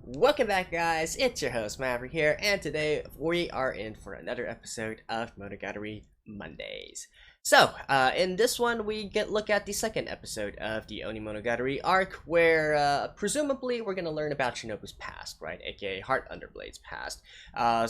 Welcome back, guys. It's your host Maverick here, and today we are in for another episode of Monogatari Mondays. So, in this one, we look at the second episode of the Onimonogatari arc, where presumably we're gonna learn about Shinobu's past, right? AKA Heart Underblade's past.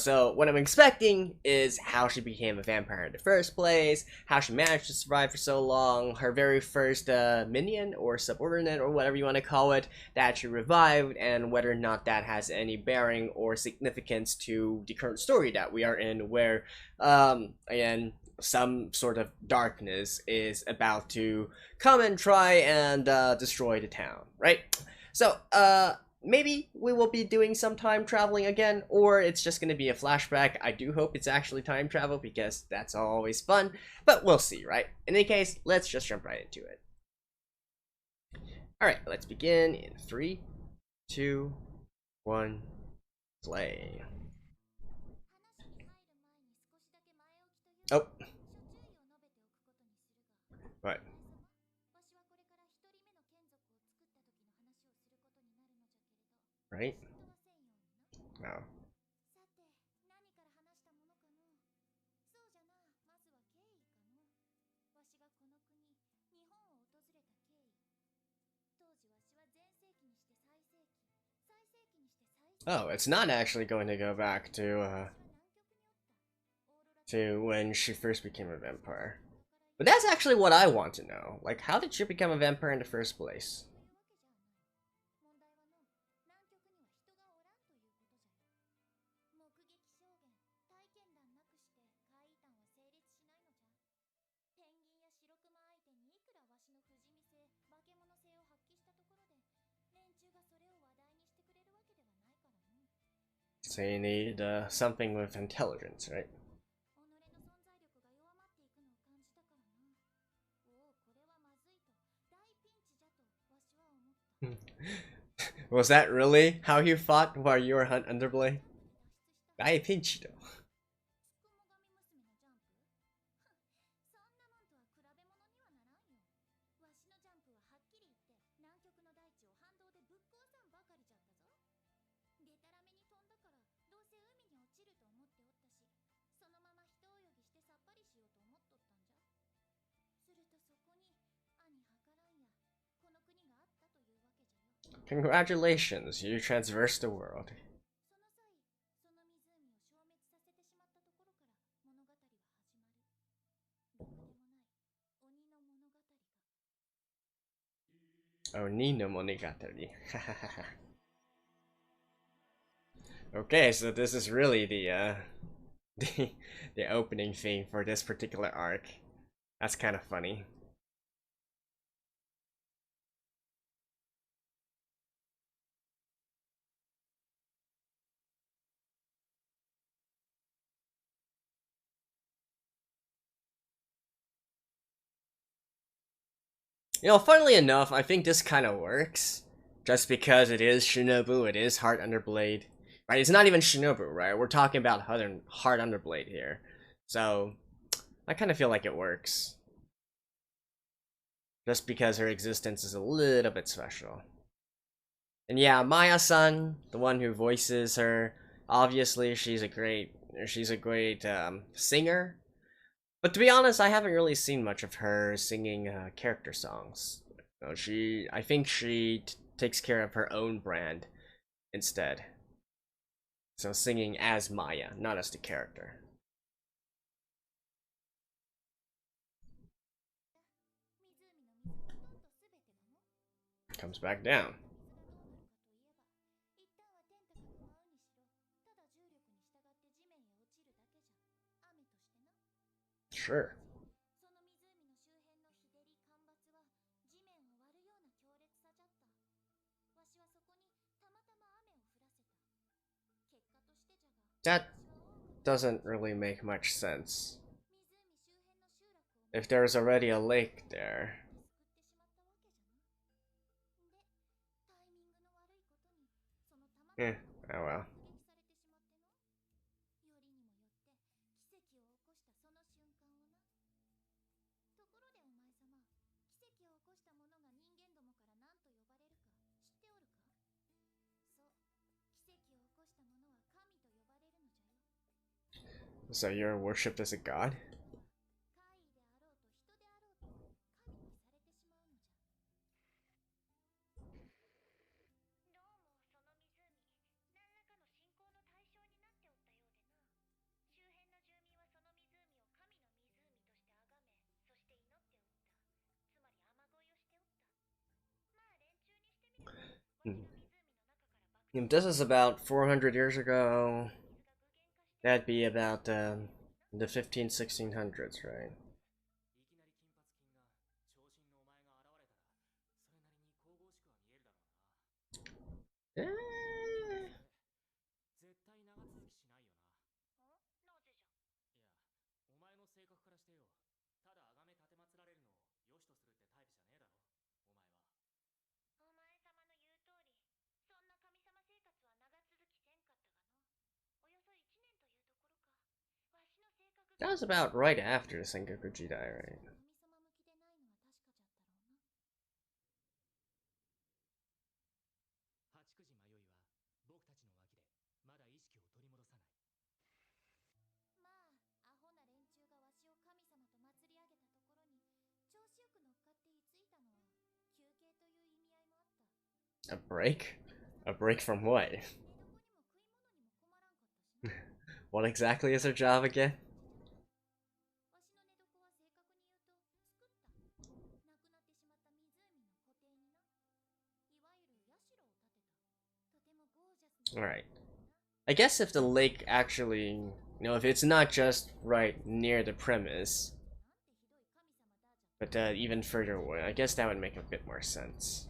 So what I'm expecting is how she became a vampire in the first place, how she managed to survive for so long, her very first minion or subordinate or whatever you want to call it that she revived, and whether or not that has any bearing or significance to the current story that we are in, where again, some sort of darkness is about to come and try and destroy the town, right? So, maybe we will be doing some time traveling again, or it's just going to be a flashback. I do hope it's actually time travel, because that's always fun, but we'll see, right? In any case, let's just jump right into it. Alright, let's begin in 3, 2, 1, play. Oh. What? Right? No. Oh, it's not actually going to go back to when she first became a vampire. But that's actually what I want to know. Like, how did she become a vampire in the first place? So you need something with intelligence, right? Was that really how you fought while you were Hunt Underblade? I pinched. Congratulations, you traversed the world. Onimonogatari. Okay, so this is really the the opening theme for this particular arc. That's kind of funny. You know, funnily enough, I think this kind of works. Just because it is Shinobu, it is Heart Underblade. Right, it's not even Shinobu, right? We're talking about Heart Underblade here. So, I kind of feel like it works. Just because her existence is a little bit special. And yeah, Maya-san, the one who voices her, obviously she's a great singer. But to be honest, I haven't really seen much of her singing character songs. I think she takes care of her own brand instead. So singing as Maya, not as the character. Comes back down. Sure. That doesn't really make much sense. If there's already a lake there. Eh, oh well. So you're worshipped as a god? If this is about 400 years ago, that'd be about the 1600s, right? Eh. That was about right after the Sengoku Jidai, right? A break? A break from what? What exactly is her job again? Alright. I guess if the lake actually, if it's not just right near the premise, but even further away, I guess that would make a bit more sense.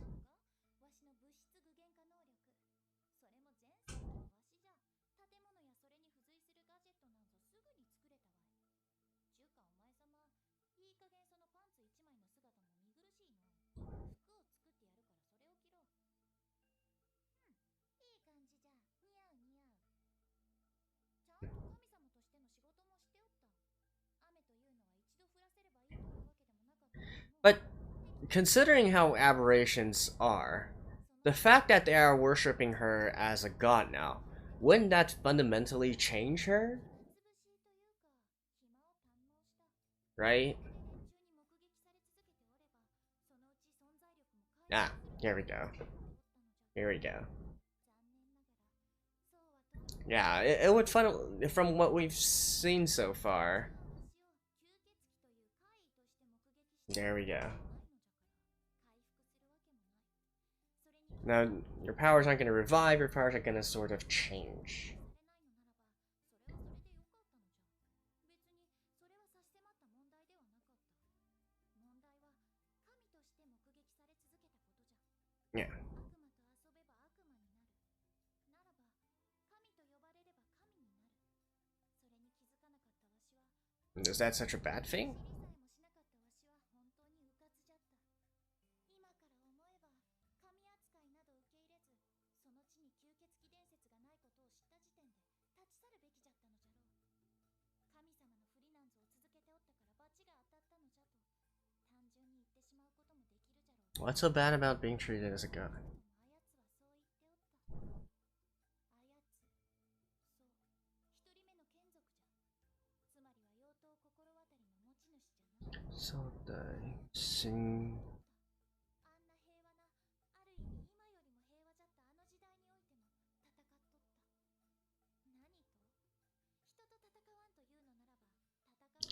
But considering how aberrations are, the fact that they are worshipping her as a god now, wouldn't that fundamentally change her? Right? Ah, here we go. Here we go. Yeah, it would fun from what we've seen so far. There we go. Now, your powers aren't going to revive, your powers are going to sort of change. Yeah. Is that such a bad thing? What's so bad about being treated as a god? Sodai Shin.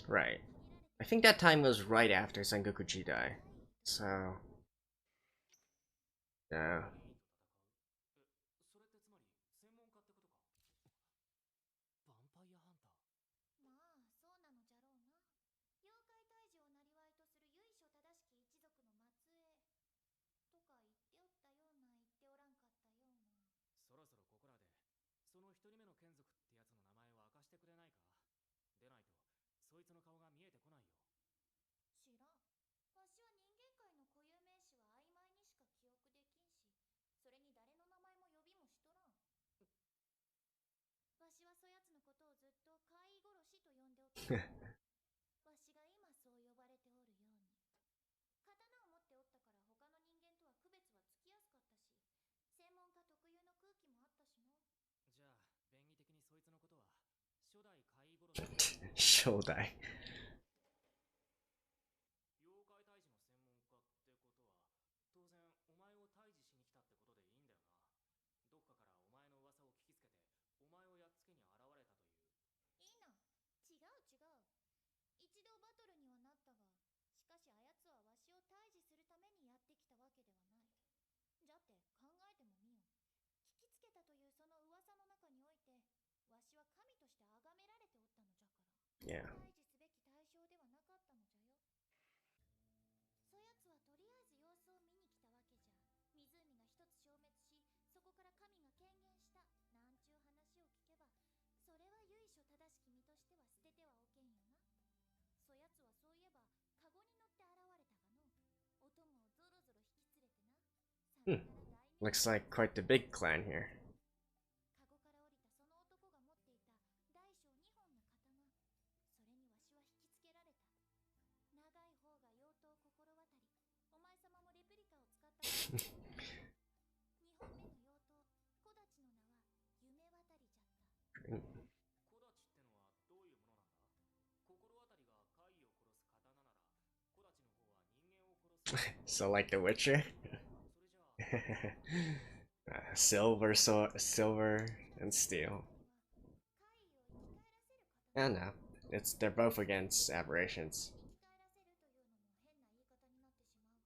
Right. I think that time was right after Sengoku Jidai. So. Yeah. ちょうだい。妖怪退治の専門家ってことは、当然お前を退治しに来たってことでいいんだよな。どっかからお前の噂を聞きつけて、お前をやっつけに現れたという。いいな。違う違う。一度バトルにはなったが、しかしあやつはわしを退治するためにやってきたわけではない。じゃって考えてもみよ。聞きつけたというその噂の中において、わしは神として崇められておったのじゃから。Yeah. 退治すべき対象ではなかったのじゃよ。そやつはとりあえず様子を見に来たわけじゃ。湖が一つ消滅し、そこから神が権限したなんちゅう話を聞けば、それは由緒正しき身としては捨ててはおけんよな。そやつはそういえばカゴに乗って現れたがの、お供をゾロゾロ引き連れてな。Looks like quite the big clan here. カゴから降りたその男が持っていた大小2本の刀、それにわしは引きつけられた。長い方が妖刀心当たり、お前様もレプリカを使った2本目の妖刀小立ちの名は夢渡りじゃった。小立ちってのはどういうものなんだ？心当たりが怪異を殺す刀なら、小立ちの方は人間を殺す。So like The Witcher? それじゃあSilver, silver and steel. I don't know. They're both against aberrations. 生き返らせるというのも変な言い方になってしまうが、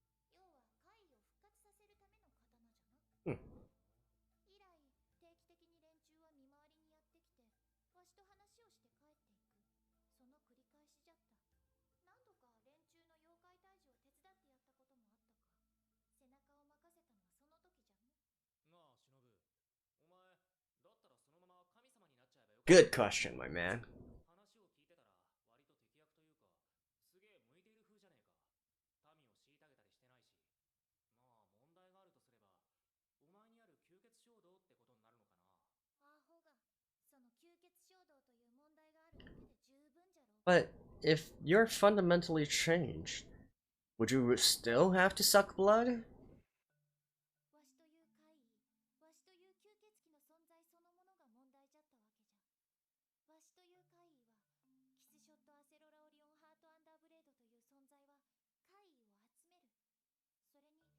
要は怪異を復活させるための刀じゃな。以来定期的に連中は見回りにやってきて、わしと話をして帰っていく。その繰り返しじゃった。何度か連中の妖怪退治を手伝ってやったこともあったか。背中を任せたのはその時じゃの。なあ、忍。お前、だったらそのまま神様になっちゃえばよかった。Good question, my man. 話を聞いてたら、割と敵役というか、すげえ向いている風じゃねえか。民を虐げたりしてないし。まあ、問題があるとすれば、お前にある吸血衝動ってことになるのかな。アホが、その吸血衝動という問題があるだけで十分じゃろう。But if you're fundamentally changed, would you still have to suck blood? わしという怪異、わしという吸血鬼の存在そのものが問題じゃったわけじゃ。わしという怪異は、キスショットアセロラオリオンハートアンダーブレードという存在は怪異を集める。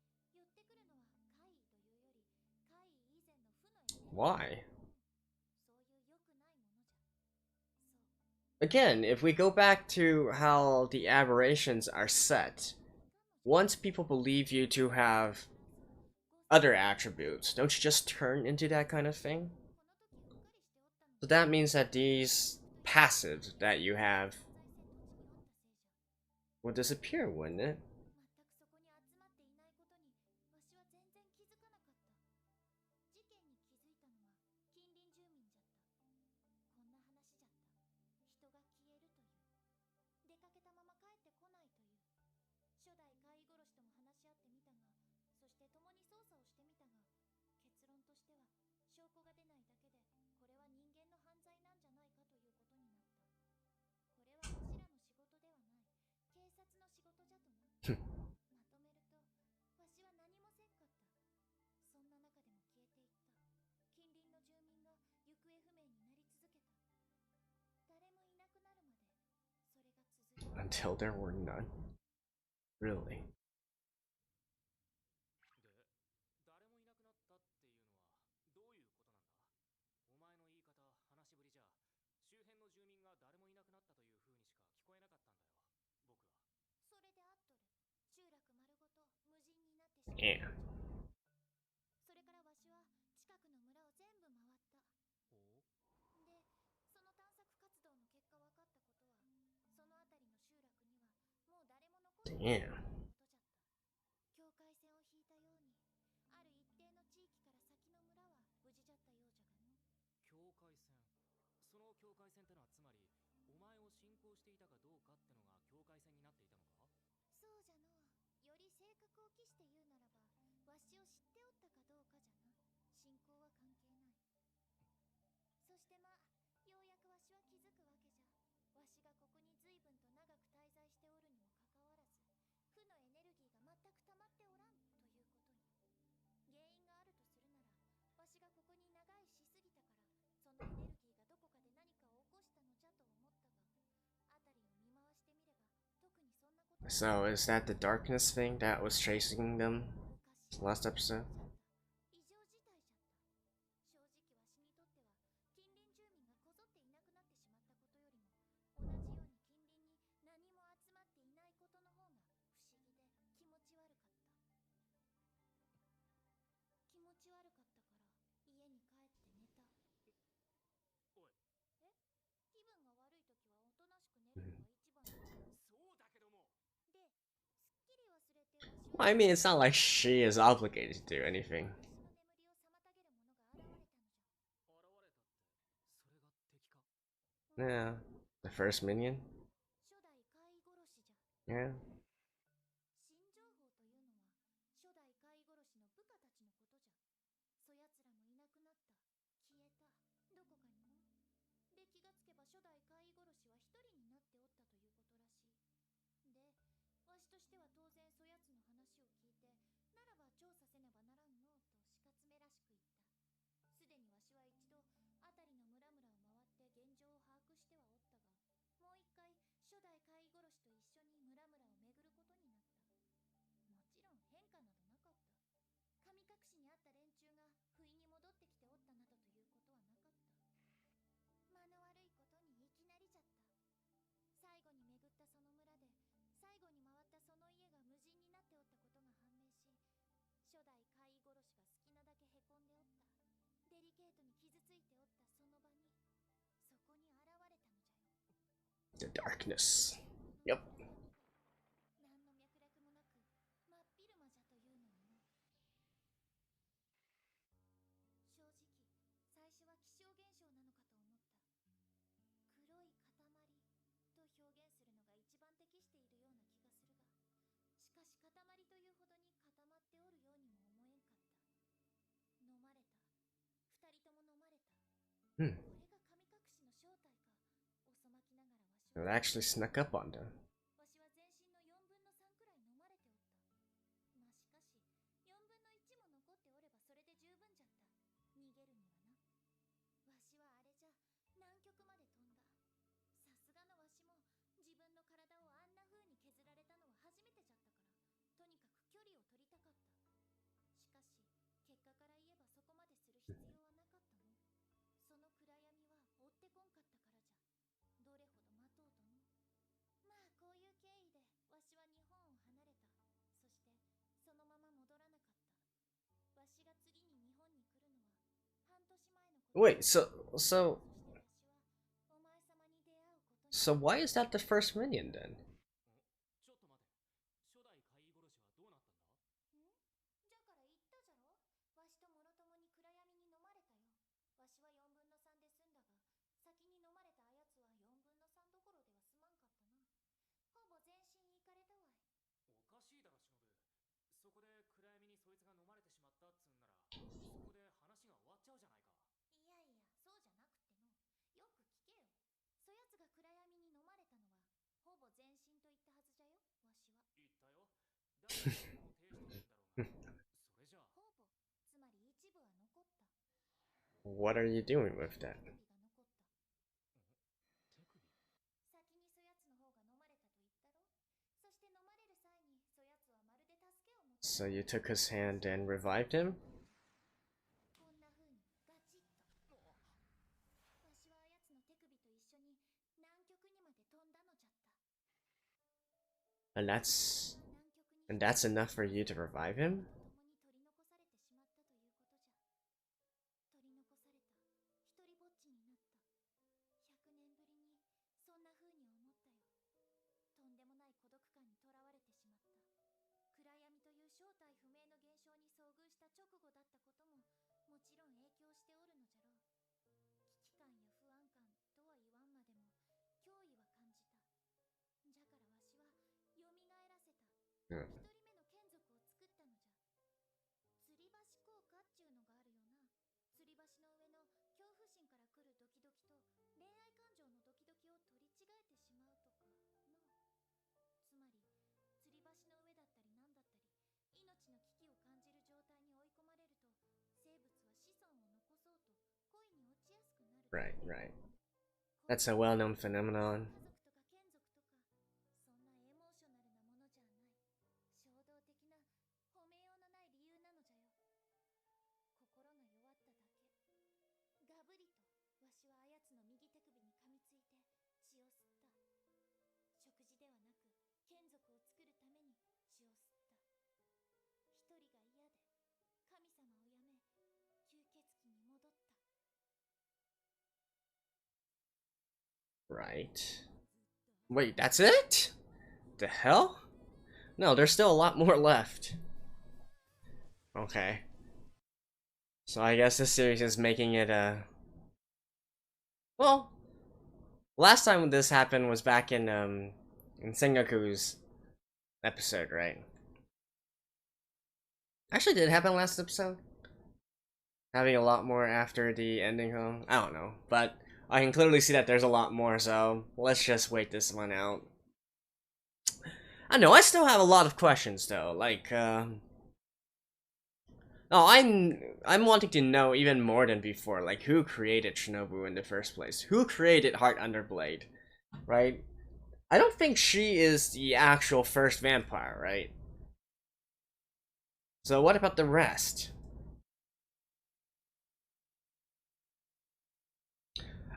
それに寄ってくるのは怪異というより怪異以前の負のエネルギー。 Why? そういう良くないものじゃ。そう。 Again, if we go back to how the aberrations are set, once people believe you to have other attributes, don't you just turn into that kind of thing? So that means that these passives that you have will disappear, wouldn't it? 全くそこに集まっていないことにわしは全然気づかなかった。事件に気づいたのは近隣住民じゃった。こんな話じゃった。人が消えるという、出かけたまま帰ってこないという。初代怪異殺しとも話し合ってみたが、そして共に捜査をしてみたが、結論としては証拠が出ないだけでこれは人間の犯罪なんじゃないかということになった。これはわしらの仕事ではない、警察の仕事じゃとな。まとめると、わしは何もせんかった。そんな中でも消えていった。近隣の住民が行方不明になり続けた。誰もいなくなるまでそれが続いた。 Until there were none. Really? で、誰もいなくなったっていうのはどういうことなんだ？お前の言い方、話しぶりじゃ、周辺の住民が誰もいなくなったという風にしか聞こえなかったんだよ、僕は。それであっとる。集落丸ごと無人になってしまった。それからわしは近くの村を全部回った。お？で、その探索活動の結果分かったことは、その辺りの集落にはもう誰も残っていないということじゃった。境界線を引いたように、ある一定の地域から先の村は無事じゃったようじゃがの。境界線。その境界線ってのはつまり、お前を信仰していたかどうかってのが境界線になっていたのか？そうじゃの。より正確を期して言うならば、わしを知っておったかどうかじゃな。信仰は関係ない。そしてまあ、ようやくわしは気づくわけじゃ。わしがここに随分と長く滞在しておるにもかかわらず、負のエネルギーが全く溜まっておらんということに。原因があるとするなら、わしがここに長居しすぎたから、そのエネルギーがどこかで何かを起こしたのじゃと思ったが、So is that the darkness thing that was chasing them last episode? 異常事態じゃった。正直わしにとっては近隣住民がこぞっていなくなってしまったことよりも同じように近隣に何も集まっていないことの方が不思議で気持ち悪かった。気持ち悪かったから家に帰って寝た。おい、え？気分が悪い時はおとなしく寝るのが一番だ。そうだけども。で、すっきり忘れてわしは I mean, it's not like she is obligated to do anything. 私の眠りを妨げるものが現れたのじゃ。現れたって、それが敵か。Yeah, the first minion. 初代怪異殺しじゃ。 Yeah. 新情報というのは初代怪異殺しの部下たちのことじゃ。そやつらもいなくなった。消えた。どこかにの。で、気がつけば初代怪異殺しは一人になっておったということらしい。で、わしとしては当然そやつの話を聞いて、ならば調査せねばならんのとしかつめらしく言った。すでにわしは一度辺りの村々を回って現状を把握してはおったが、もう一回初代怪異殺しと一緒に村々を巡ることになった。もちろん変化などなかった。神隠しにあった連中が不意に戻ってきておったなどということはなかった。間の悪いことにいきなりじゃった。最後に巡ったその村で最後に回ったその家が無人になっておったことが判明し、初代怪異殺しが好きなだけへこんでおった。デリケートに傷ついておったその場に、そこに現れたのじゃよ。 The darkness. Yep. 何の脈絡もなく真っ昼間じゃというのにの。正直最初は気象現象なのかと思った。黒い塊と表現するのが一番適しているような気がするが、しかし塊というほどに固まっておるようにも思えんかった。飲まれた。二人とも飲まれた。これが神隠しの正体か。遅まきながらわし It は actually snuck up on them. わしは全身の4分の3くらい飲まれておった。まあしかし4分の1も残っておればそれで十分じゃった。逃げるにはな。わしはあれじゃ南極まで飛んだ。さすがのわしも自分の体をあんな風に削られたのは初めてじゃったから、とにかく距離を取りたかった。しかし結果から言えばそこまでする必要はなかったの。その暗闇は追ってこんかったからじゃ。どれほど待とうとの。まあこういう経緯でわしは日本を離れた。そしてそのまま戻らなかった。わしが次に日本に来るのは半年前のこと。 Wait, so そしてわしはお前様に出会うことに。 so why is that the first minion then? ちょっと待て。初代怪異殺しはどうなったんだ？じゃから言ったじゃろ。わしともろともに暗闇に飲まれたよ。わしは4分の3で済んだが、先に飲まれたあやつは4分の3どころでは済まんかったな。ほぼ全身いかれたわい。おかしいだろ、忍。そこで暗闇にそいつが飲まれてしまったっつうんなら、そこで話が終わっちゃうじゃないか。いやいや、そうじゃなくっての。よく聞けよ。そやつが暗闇に飲まれたのはほぼ全身と言ったはずじゃよ、わしは。言ったよ。だからその提してるんだろうが。それじゃあ。ほぼ、つまり一部は残った。 What are you doing with that? 手首が残った。手首？先にそやつの方が飲まれたと言ったろ。そして飲まれる際にそやつはまるで助けを求めた。 So you took his hand and revived him? こんな風にガチッと。わしはあやつの手首と一緒に南極にまで飛んだのじゃった。 And that's enough for you to revive him? 共に取り残されてしまったということじゃ。取り残された。一人ぼっちになった。100年ぶりにそんな風に思ったよ。とんでもない孤独感にとらわれてしまった。暗闇という正体不明の現象に遭遇した直後だったことももちろん影響しておるのじゃろう。危機感や不安感とは言わんまでも脅威は感じた。じゃからわしは蘇らせた。一人目の眷属を作ったのじゃ。吊り橋効果っちゅうのがあるよな。吊り橋の上の恐怖心から来るドキドキと恋愛感情のドキドキを取り違えてしまうとかの。つまり吊り橋の上だったりなんだったり命の危機を感じる状態に追い込まれると生物は子孫を残そうと恋に落ちやすくなる。 Right, right. That's a well-known phenomenon. 家族とか眷属とかそんなエモーショナルなもの Alright. Wait, that's it? The hell? No, there's still a lot more left. Okay. So I guess this series is making it well, last time this happened was back in Sengoku's episode, right? Actually, did it happen last episode? Having a lot more after the ending home? I don't know, but I can clearly see that there's a lot more, so let's just wait this one out. I know, I still have a lot of questions though, like, oh, I'm wanting to know even more than before, like who created Shinobu in the first place? Who created Heart Underblade, right? I don't think she is the actual first vampire, right? So what about the rest?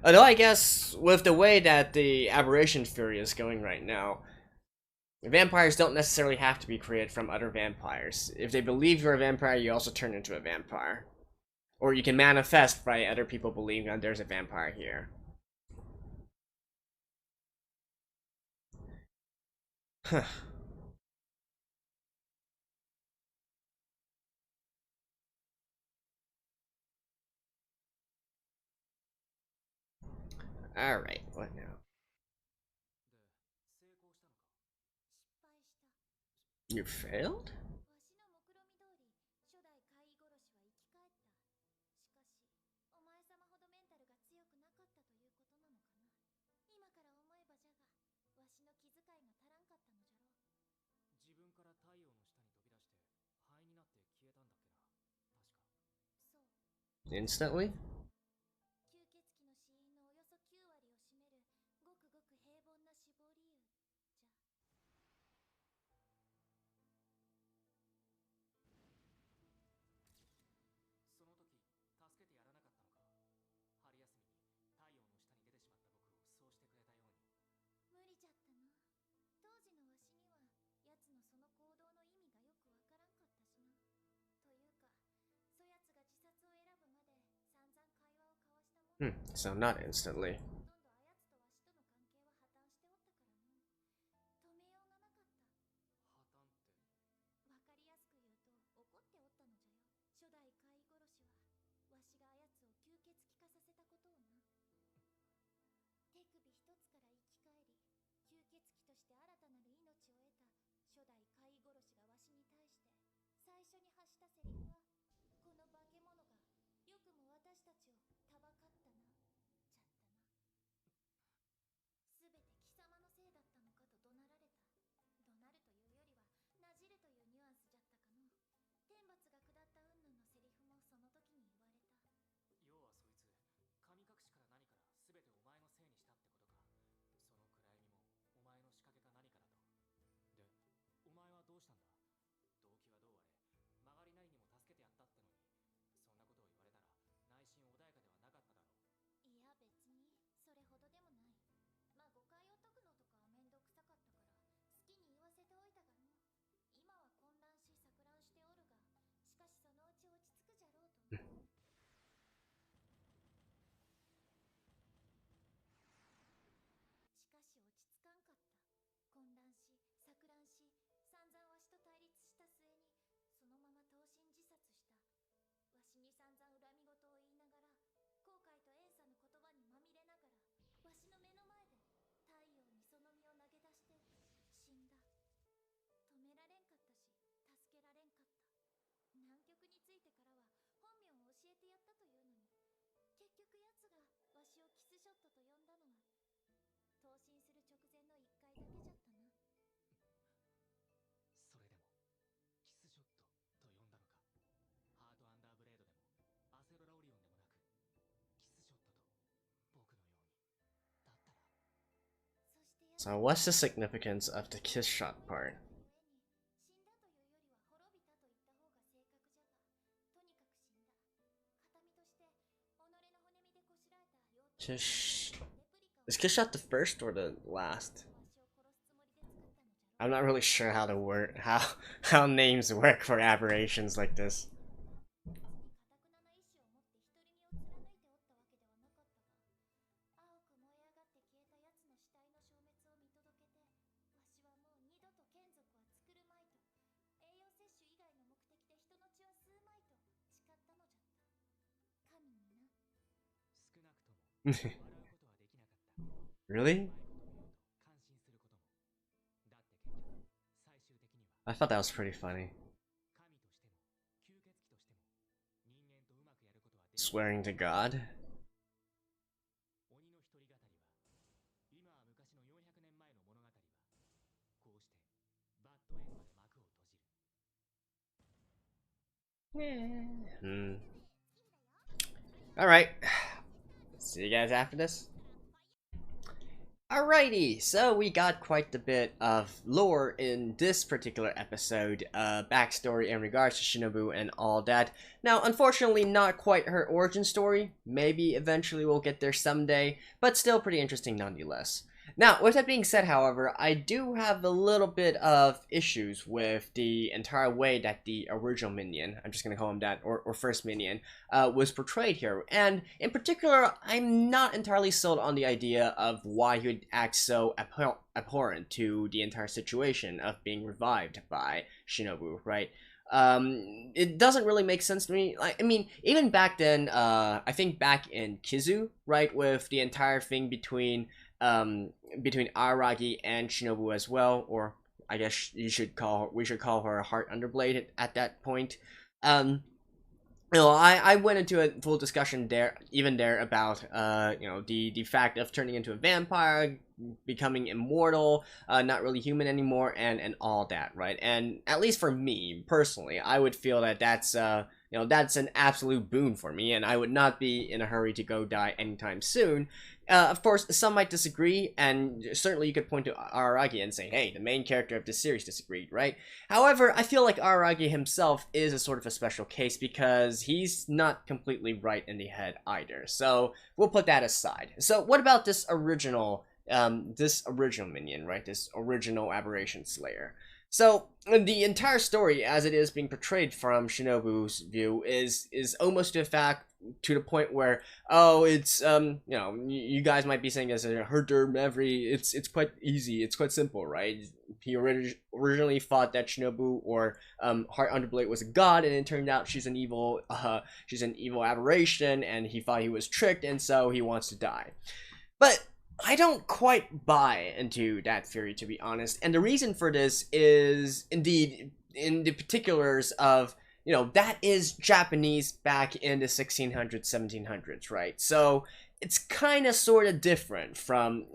Although I guess with the way that the Aberration Fury is going right now, vampires don't necessarily have to be created from other vampires. If they believe you're a vampire, you also turn into a vampire. Or you can manifest by other people believing that there's a vampire here. Huh. Alright, what now? You failed? Instantly? So not instantly. So what's the significance of the kiss shot part? Is kiss shot the first or the last? I'm not really sure how to work how names work for aberrations like this. Really? I thought that was pretty funny. Swearing to God? Hmm. Alright. See you guys after this. Alrighty, so we got quite a bit of lore in this particular episode, backstory in regards to Shinobu and all that. Now, unfortunately, not quite her origin story. Maybe eventually we'll get there someday, but still pretty interesting nonetheless. Now, with that being said, however, I do have a little bit of issues with the entire way that the original minion, I'm just gonna call him that, or first minion, was portrayed here. And in particular, I'm not entirely sold on the idea of why he would act so abhorrent to the entire situation of being revived by Shinobu, right? It doesn't really make sense to me. I mean, even back then, I think back in Kizu, right, with the entire thing between Araragi and Shinobu as well, or I guess we should call her Heart Underblade at that point. I went into a full discussion there about the fact of turning into a vampire, becoming immortal, not really human anymore, and all that, right? And at least for me personally, I would feel that that's that's an absolute boon for me, and I would not be in a hurry to go die anytime soon. Of course, some might disagree, and certainly you could point to Araragi and say, hey, the main character of this series disagreed, right? However, I feel like Araragi himself is a sort of a special case because he's not completely right in the head either. So we'll put that aside. So what about this original minion, right? This original Aberration Slayer. So the entire story, as it is being portrayed from Shinobu's view, is almost to the point where, oh, it's you guys might be saying as a herder Mavri, it's quite easy, it's quite simple, right? He originally thought that Shinobu or Heart Underblade was a god, and it turned out she's an evil aberration, and he thought he was tricked, and so he wants to die. But I don't quite buy into that theory, to be honest, and the reason for this is indeed in the particulars of, that is Japanese back in the 1600s, 1700s, right? So it's kind of sort of different from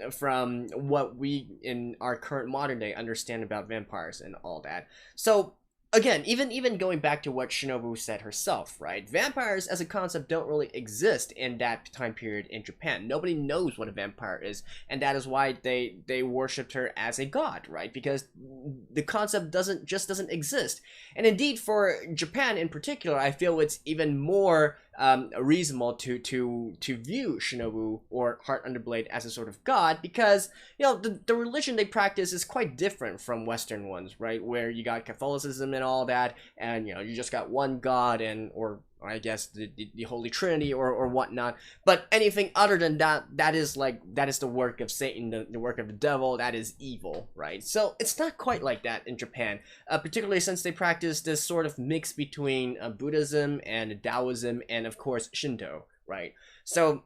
what we in our current modern day understand about vampires and all that. So again, even going back to what Shinobu said herself, right? Vampires as a concept don't really exist in that time period in Japan. Nobody knows what a vampire is, and that is why they worshipped her as a god, right? Because the concept doesn't exist. And indeed, for Japan in particular, I feel it's even more reasonable to view Shinobu or Heart Underblade as a sort of god, because the religion they practice is quite different from Western ones, right? Where you got Catholicism and all that, and you just got one god, and or I guess the Holy Trinity or whatnot. But anything other than that, that is the work of Satan, the work of the devil. That is evil, right? So it's not quite like that in Japan, particularly since they practice this sort of mix between Buddhism and Taoism and of course Shinto, right? So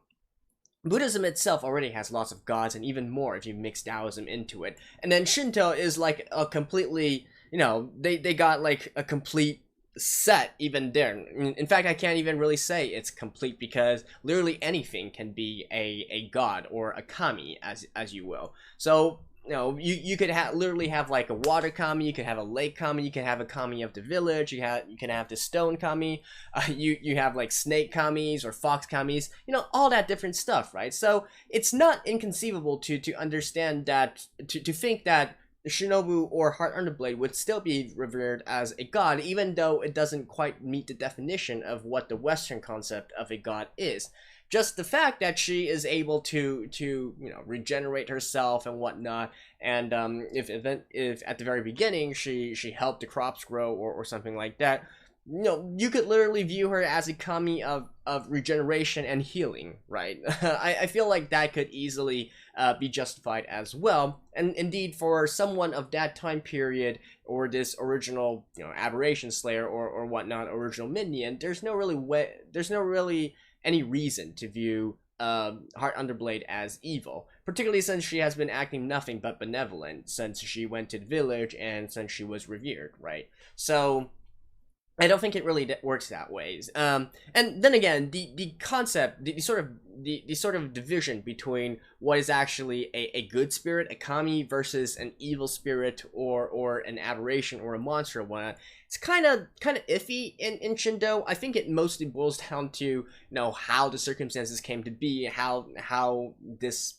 Buddhism itself already has lots of gods, and even more if you mix Taoism into it. And then Shinto is like a completely, they got like a complete set even there. In fact, I can't even really say it's complete, because literally anything can be a god or a kami, as you will. So you could literally have like a water kami, you could have a lake kami, you can have a kami of the village, you can have the stone kami, you have like snake kamis or fox kamis, all that different stuff, right? So it's not inconceivable to understand that, to think that Shinobu or Heart Underblade would still be revered as a god, even though it doesn't quite meet the definition of what the Western concept of a god is. Just the fact that she is able to regenerate herself and whatnot, and if at the very beginning she helped the crops grow or something like that, you could literally view her as a kami of regeneration and healing, right? I feel like that could easily be justified as well. And indeed, for someone of that time period, or this original, Aberration Slayer or whatnot, original minion, there's no really any reason to view Heart Underblade as evil, particularly since she has been acting nothing but benevolent since she went to the village and since she was revered, right? So I don't think it really works that way. And then again, the concept, the sort of division between what is actually a good spirit, a kami, versus an evil spirit or an aberration or a monster or whatnot, it's kind of iffy in Shindo. I think it mostly boils down to how the circumstances came to be, how this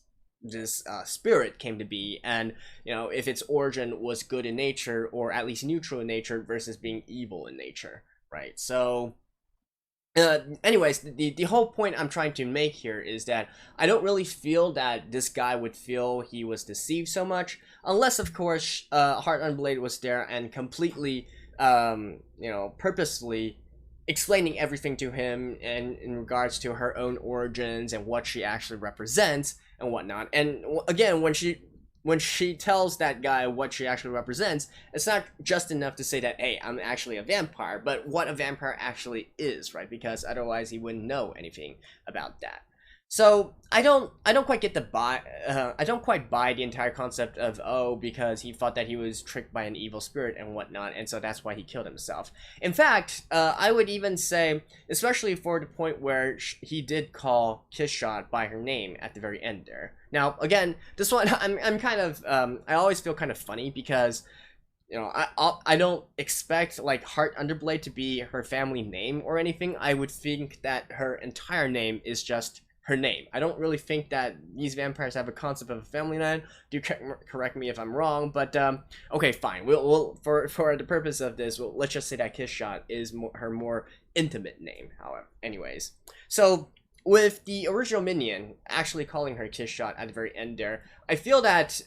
spirit came to be, and if its origin was good in nature or at least neutral in nature versus being evil in nature, right? So anyways, the whole point I'm trying to make here is that I don't really feel that this guy would feel he was deceived so much, unless of course Heart Unblade was there and completely purposely explaining everything to him and in regards to her own origins and what she actually represents and whatnot. And again, when she tells that guy what she actually represents, it's not just enough to say that, hey, I'm actually a vampire, but what a vampire actually is, right? Because otherwise he wouldn't know anything about that. So I don't quite get I don't quite buy the entire concept of, because he thought that he was tricked by an evil spirit and whatnot, and so that's why he killed himself. In fact, I would even say, especially for the point where he did call Kishshot by her name at the very end there. Now, again, this one I'm kind of I always feel kind of funny because I don't expect like Heart Underblade to be her family name or anything. I would think that her entire name is just her name. I don't really think that these vampires have a concept of a family name. Do correct me if I'm wrong, but okay, fine. We'll for the purpose of this, let's just say that Kishshot is her more intimate name. However, anyways, so with the original minion actually calling her Kishshot at the very end there, I feel that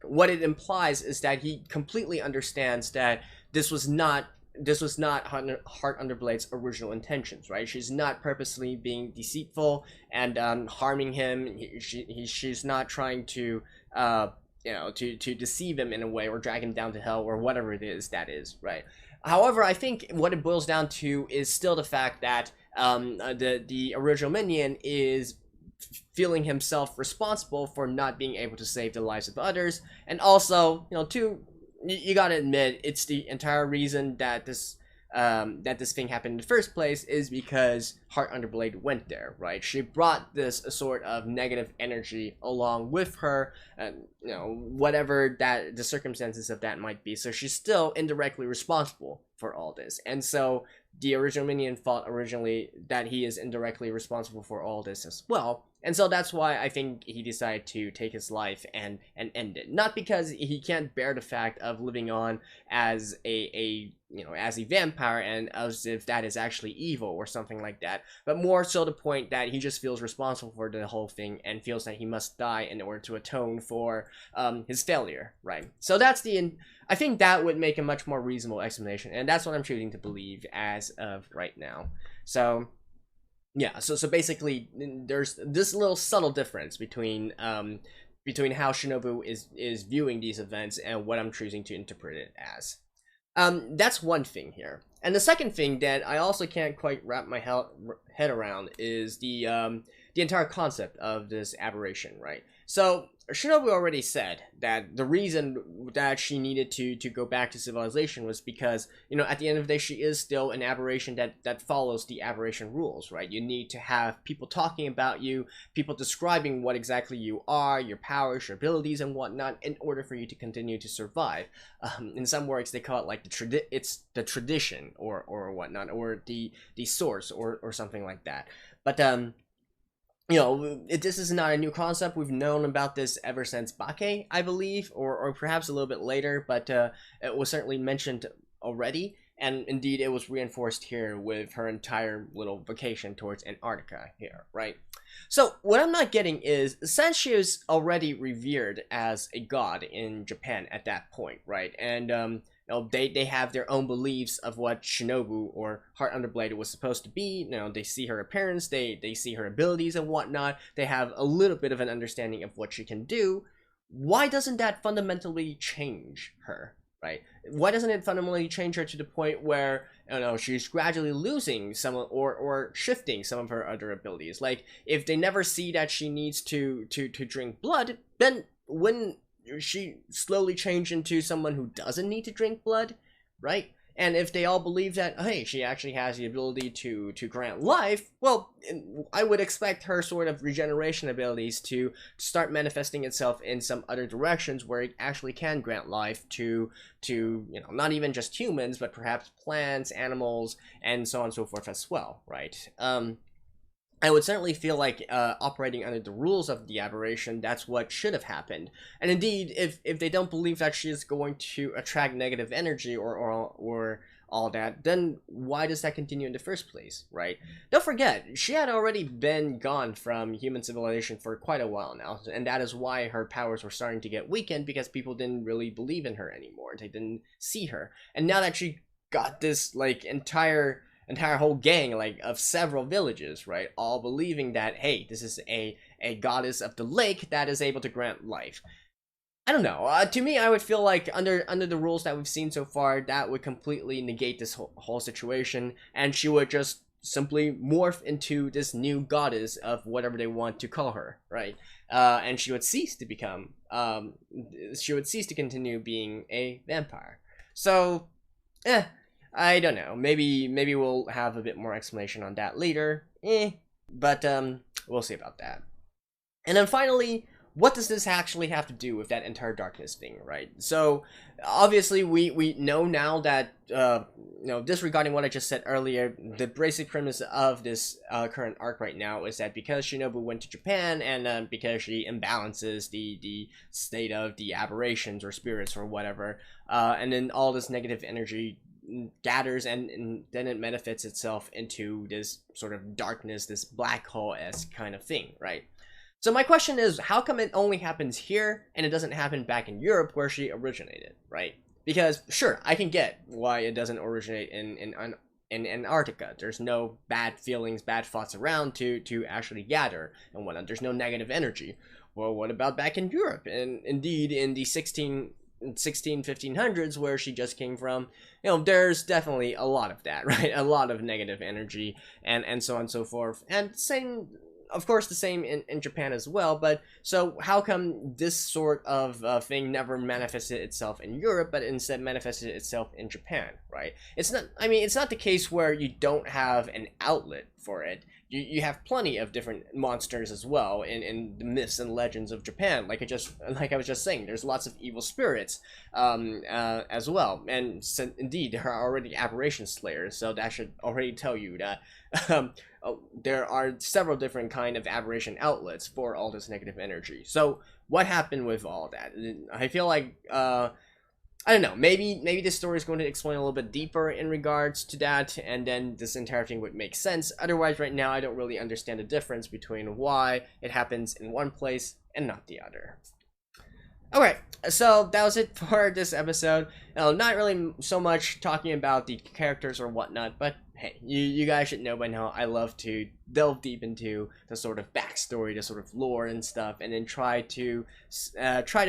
what it implies is that he completely understands that this was not Heart Underblade's original intentions, right? She's not purposely being deceitful and harming him. She's not trying to to deceive him in a way or drag him down to hell or whatever it is that is, right? However, I think what it boils down to is still the fact that the original minion is feeling himself responsible for not being able to save the lives of others, and also you gotta admit, it's the entire reason that this thing happened in the first place is because Heart Underblade went there, right? She brought this sort of negative energy along with her, and whatever that the circumstances of that might be. So she's still indirectly responsible for all this, and so the original minion thought originally that he is indirectly responsible for all this as well. And so that's why I think he decided to take his life and end it. Not because he can't bear the fact of living on as as a vampire and as if that is actually evil or something like that, but more so the point that he just feels responsible for the whole thing and feels that he must die in order to atone for his failure, right? So that's I think that would make a much more reasonable explanation, and that's what I'm choosing to believe as of right now. So yeah, so basically there's this little subtle difference between how Shinobu is viewing these events and what I'm choosing to interpret it as. That's one thing here. And the second thing that I also can't quite wrap my head around is the entire concept of this aberration, right? So Shinobu already said that the reason that she needed to go back to civilization was because, at the end of the day, she is still an aberration that follows the aberration rules, right? You need to have people talking about you, people describing what exactly you are, your powers, your abilities, and whatnot, in order for you to continue to survive. In some works, they call it like it's the tradition or whatnot, or the source or something like that. But this is not a new concept. We've known about this ever since Bake, I believe, or perhaps a little bit later, but it was certainly mentioned already, and indeed it was reinforced here with her entire little vacation towards Antarctica here, right? So what I'm not getting is, since she is already revered as a god in Japan at that point, right? And they have their own beliefs of what Shinobu or Heart Underblade was supposed to be. They see her appearance, they see her abilities and whatnot. They have a little bit of an understanding of what she can do. Why doesn't that fundamentally change her, right? Why doesn't it fundamentally change her to the point where, you know, she's gradually losing some or shifting some of her other abilities? Like, if they never see that she needs to drink blood, then wouldn't she slowly change into someone who doesn't need to drink blood, right? And if they all believe that, hey, she actually has the ability to grant life, well, I would expect her sort of regeneration abilities to start manifesting itself in some other directions where it actually can grant life to you know, not even just humans, but perhaps plants, animals, and so on and so forth as well, right? I would certainly feel like operating under the rules of the aberration, that's what should have happened. And indeed, if they don't believe that she is going to attract negative energy or all that, then why does that continue in the first place, right? Don't forget, she had already been gone from human civilization for quite a while now, and that is why her powers were starting to get weakened, because people didn't really believe in her anymore. They didn't see her. And now that she got this, like, entire whole gang, like, of several villages, right, all believing that, hey, this is a goddess of the lake that is able to grant life. I don't know, to me, I would feel like under the rules that we've seen so far, that would completely negate this whole situation, and she would just simply morph into this new goddess of whatever they want to call her, right? And she would cease to become, she would cease to continue being a vampire. So, I don't know. Maybe we'll have a bit more explanation on that later. But we'll see about that. And then finally, what does this actually have to do with that entire darkness thing, right? So obviously we know now that you know, disregarding what I just said earlier, the basic premise of this current arc right now is that because Shinobu went to Japan, and because she imbalances the state of the aberrations or spirits or whatever, and then all this negative energy gathers, and then it manifests itself into this sort of darkness, this black hole-esque kind of thing, right? So my question is, how come it only happens here and it doesn't happen back in Europe where she originated, right? Because sure, I can get why it doesn't originate in Antarctica. There's no bad feelings, bad thoughts around to actually gather and whatnot. There's no negative energy. Well, what about back in Europe? And indeed, in the 1500s where she just came from, you know, there's definitely a lot of that, right? A lot of negative energy and so on and so forth. And same, of course, the same in Japan as well. But so how come this sort of thing never manifested itself in Europe, but instead manifested itself in Japan, right? It's not, I mean, it's not the case where you don't have an outlet for it. You have plenty of different monsters as well in the myths and legends of Japan. Like I was just saying, there's lots of evil spirits as well, and so, indeed there are already aberration slayers, so that should already tell you that there are several different kind of aberration outlets for all this negative energy. So what happened with all that? I feel like I don't know, maybe this story is going to explain a little bit deeper in regards to that, and then this entire thing would make sense. Otherwise, right now, I don't really understand the difference between why it happens in one place and not the other. Okay, so that was it for this episode. Not really so much talking about the characters or whatnot, but hey, you guys should know by now I love to delve deep into the sort of backstory, the sort of lore and stuff, and then try to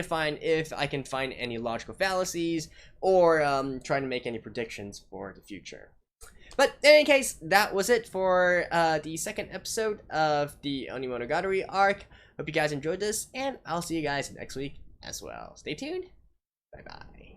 find if I can find any logical fallacies or try to make any predictions for the future. But in any case, that was it for the second episode of the Onimonogatari arc. Hope you guys enjoyed this, and I'll see you guys next week as well. Stay tuned. Bye bye.